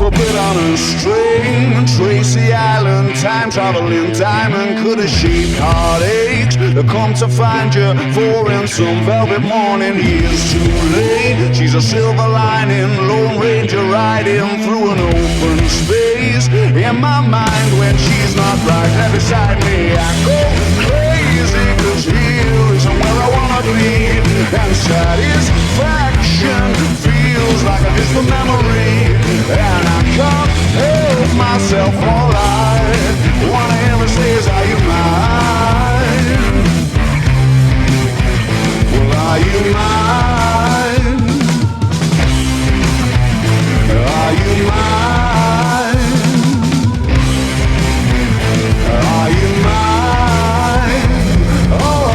puppet on a string. Tracy Island, time traveling diamond, could have shaped heartaches to come to find you for in some velvet morning. Years too late, she's a silver lining, Lone Ranger riding through an open space. In my mind when she's not right there beside me, I go crazy, cause here isn't where I wanna be. And satisfaction feels like a distant memory, and I can't help myself all I wanna ever say is, are you mine? Well, are you mine? Are you mine? Are you mine? Oh,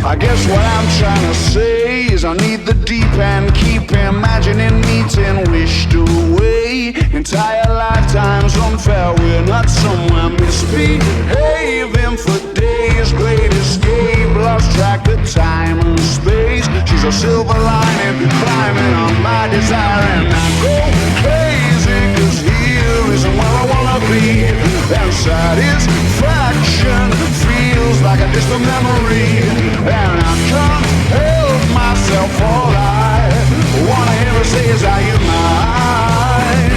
I guess what I'm trying to say is I need the deep end, keep imagining meeting wished away. Entire lifetimes unfair, we're not somewhere misbehaving for days. Great escape, lost track of time and space. She's a silver lining, climbing on my desire, and I go crazy, cause here isn't where I wanna be. And satisfaction feels like a distant memory, and I can't help myself. All I wanna ever say is, are you mine?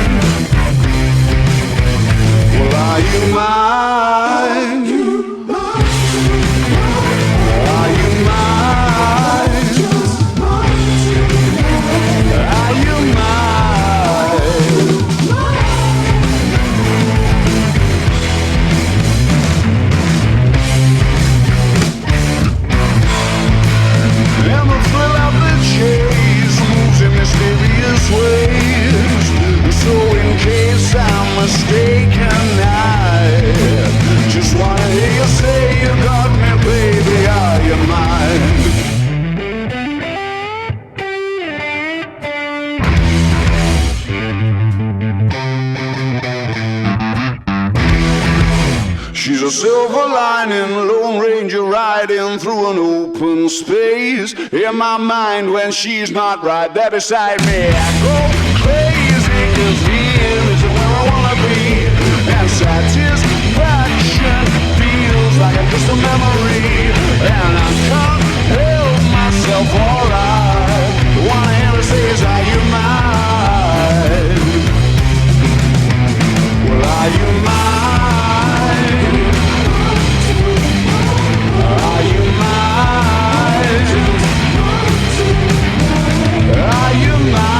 Well, are you mine? Are you mine? Are you mine? And the thrill of the chase moves in mysterious ways. So in case I'm mistaken, I just wanna hear you say you got me, baby, are you mine? She's a silver lining, Lone Ranger riding through an open space. In my mind when she's not right there beside me, I go crazy, cause here isn't where I wanna be. And satisfaction feels like a distant memory, and I can't help myself. All I wanna ever say is, are you mine? Well, are you mine? Are you mine? Are you mine?